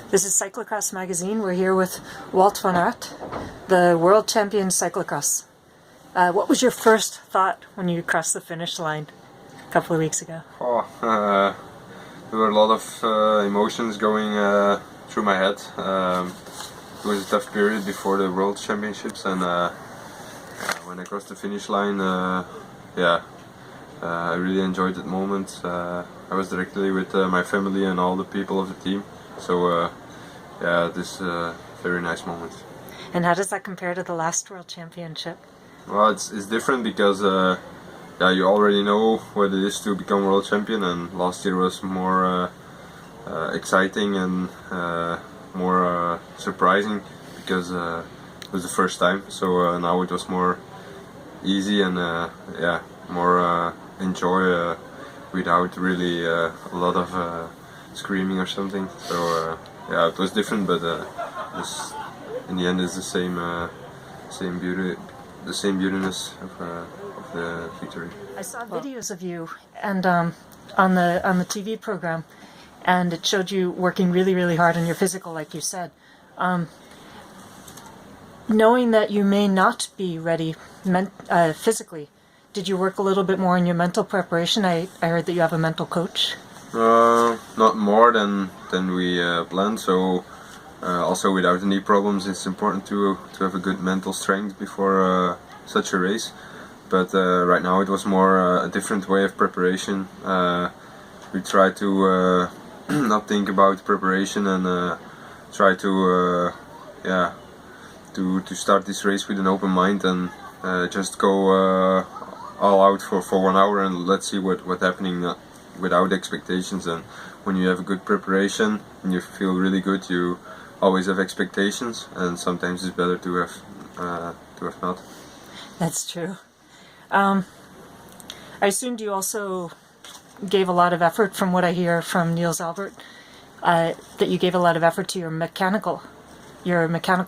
This is Cyclocross magazine. We're here with Wout van Aert, the world champion cyclocross. What was your first thought when you crossed the finish line a couple of weeks ago? There were a lot of emotions going through my head. It was a tough period before the World Championships, and when I crossed the finish line, I really enjoyed that moment. I was directly with my family and all the people of the team, so this very nice moment. And how does that compare to the last World Championship? Well, it's different because you already know what it is to become world champion, and last year was more exciting and more surprising because it was the first time. So now it was more easy and more enjoy without really a lot of screaming or something. So it was different, but in the end it's the same beauty, the same beautiness of the victory. I saw videos of you and on the TV program, and it showed you working really hard on your physical, like you said. Knowing that you may not be ready physically, did you work a little bit more on your mental preparation? I heard that you have a mental coach. Not more than we planned. So also without knee problems, it's important to have a good mental strength before such a race. But right now it was more a different way of preparation. We try to not think about preparation and try to start this race with an open mind and just go all out for 1 hour and let's see what's happening without expectations. And when you have a good preparation and you feel really good, you always have expectations, and sometimes it's better to have not. That's true. I assumed you also gave a lot of effort, from what I hear from Niels Albert, that you gave a lot of effort to your mechanical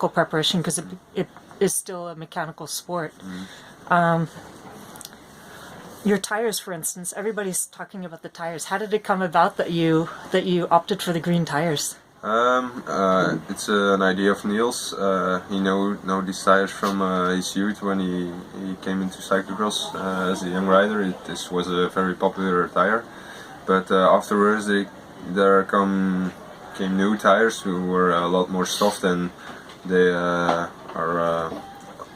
preparation, because it is still a mechanical sport. Mm-hmm. Your tires, for instance, everybody's talking about the tires. How did it come about that you opted for the green tires? It's an idea of Niels. He know these tires from his youth when he came into cyclocross as a young rider. This was a very popular tire, but afterwards there came new tires who were a lot more soft, and they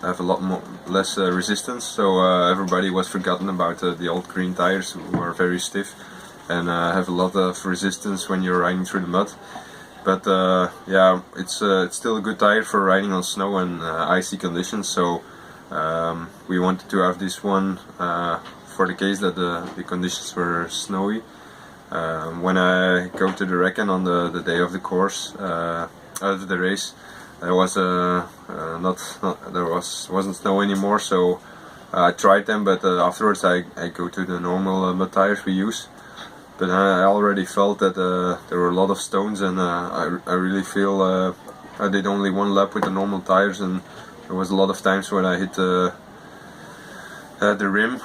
have a lot less resistance. So everybody was forgotten about the old green tires, who are very stiff and have a lot of resistance when you're riding through the mud. But it's still a good tire for riding on snow and icy conditions. So we wanted to have this one for the case that the conditions were snowy. When I go to the Reckon on the day of the course, of the race, there was wasn't snow anymore. So I tried them, but afterwards I go to the normal mud tires we use. But I already felt that there were a lot of stones, and I really feel I did only one lap with the normal tires, and there was a lot of times when I hit the rim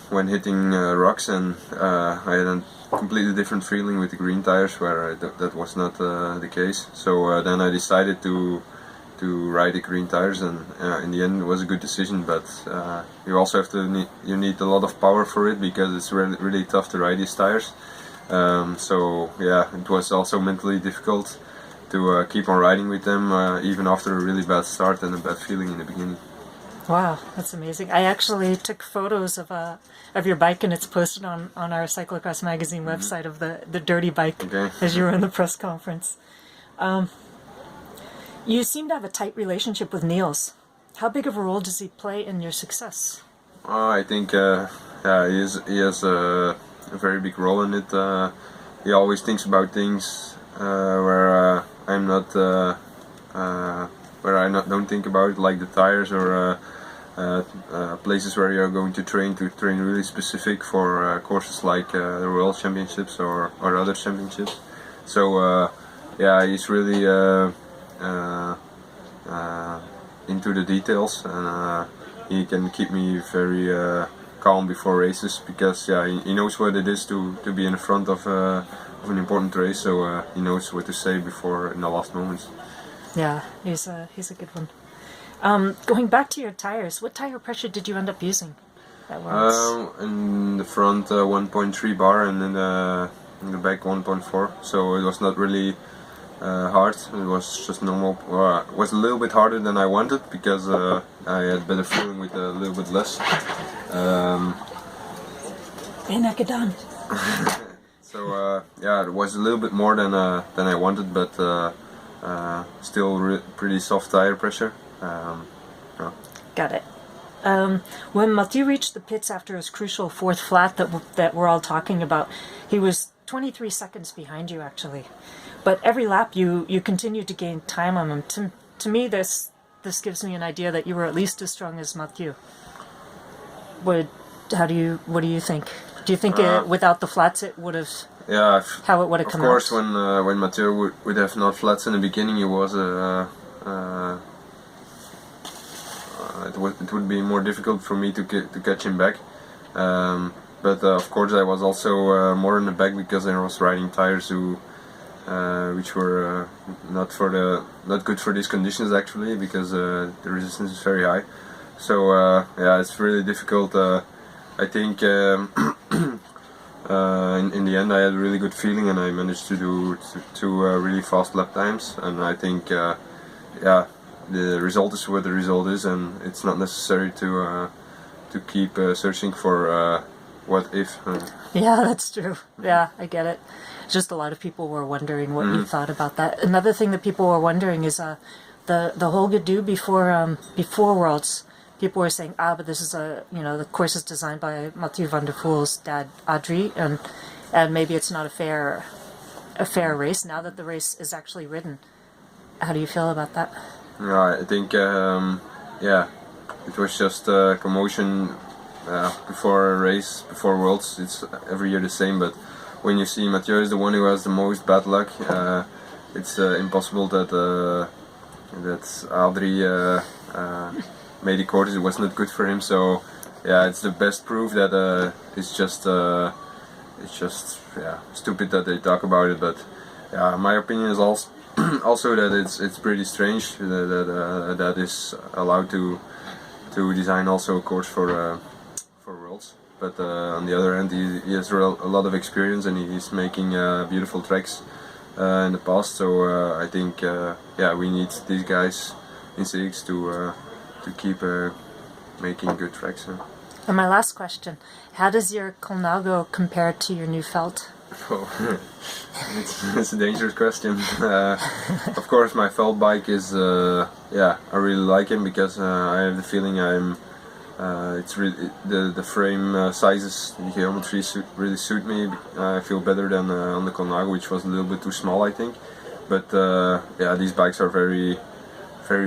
when hitting rocks, and I had a completely different feeling with the green tires, where that was not the case. So then I decided to ride the green tires, and in the end it was a good decision. But you also need a lot of power for it, because it's really tough to ride these tires. It was also mentally difficult to keep on riding with them, even after a really bad start and a bad feeling in the beginning. Wow, that's amazing. I actually took photos of your bike, and it's posted on our Cyclocross magazine website, of the dirty bike, okay, as you were in the press conference. You seem to have a tight relationship with Niels. How big of a role does he play in your success? I think he has a very big role in it. He always thinks about things where I'm not, where I don't think about it, like the tires, or places where you're going to train really specific for courses like the World Championships or other championships. So he's really into the details, and he can keep me very calm before races, because he knows what it is to be in front of of an important race, so he knows what to say before in the last moments. Yeah, he's a good one. Going back to your tires, what tire pressure did you end up using at Worlds? In the front 1.3 bar and in the back 1.4, so it was not really hard. It was just normal. It was a little bit harder than I wanted because I had better feeling with a little bit less. Done. So yeah, it was a little bit more than I wanted, but still pretty soft tire pressure. Yeah. Got it. When Mathieu reached the pits after his crucial fourth flat that we're all talking about, he was 23 seconds behind you actually. But every lap you continued to gain time on him. To me, this gives me an idea that you were at least as strong as Mathieu. What do you think? Do you think without the flats it would have? Yeah. How it would have come out? Of course, when Mathieu would have not flats in the beginning, it was it would be more difficult for me to catch him back. But of course, I was also more in the back because I was riding tires which were not good for these conditions actually, because the resistance is very high. So yeah, it's really difficult. I think in the end I had a really good feeling and I managed to do two really fast lap times, and I think yeah, the result is what the result is, and it's not necessary to keep searching for what if. Yeah, that's true. Yeah, I get it. Just a lot of people were wondering what you thought about that. Another thing that people were wondering is the whole Gadu before Worlds. People were saying, but this is the course is designed by Mathieu van der Poel's dad, Adrie, and maybe it's not a fair race. Now that the race is actually ridden, how do you feel about that? Yeah, I think yeah, it was just commotion before a race, before Worlds. It's every year the same, but when you see Mathieu is the one who has the most bad luck, it's impossible that Adrie made the course. It was not good for him, so yeah, it's the best proof that it's just yeah, stupid that they talk about it. But yeah, my opinion is also that it's pretty strange that is allowed to design also a course for Worlds. But on the other hand, he has a lot of experience and he's making beautiful tracks in the past. So I think yeah, we need these guys in CX to keep making good tracks. And my last question, how does your Colnago compare to your new felt? Oh, it's a dangerous question. Of course, my felt bike is yeah, I really like him because I have the feeling it's really the frame sizes, the geometry really suit me. I feel better than on the Colnago, which was a little bit too small, I think. But yeah, these bikes are very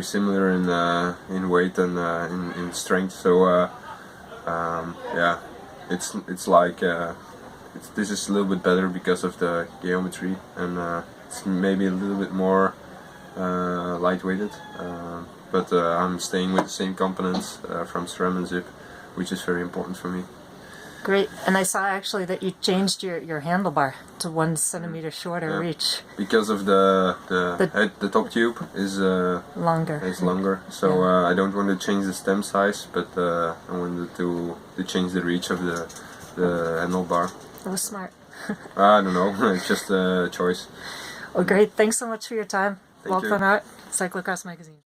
similar in weight and in strength. So yeah, it's like this is a little bit better because of the geometry, and it's maybe a little bit more lightweighted. But I'm staying with the same components from SRAM and Zip, which is very important for me. Great, and I saw actually that you changed your handlebar to 1 centimeter shorter reach. Because of the top tube is longer. So I don't want to change the stem size, but I wanted to change the reach of the handlebar. That was smart. I don't know, it's just a choice. Well, great. Thanks so much for your time. Thank Wout you. van Aert, Cyclocross Magazine.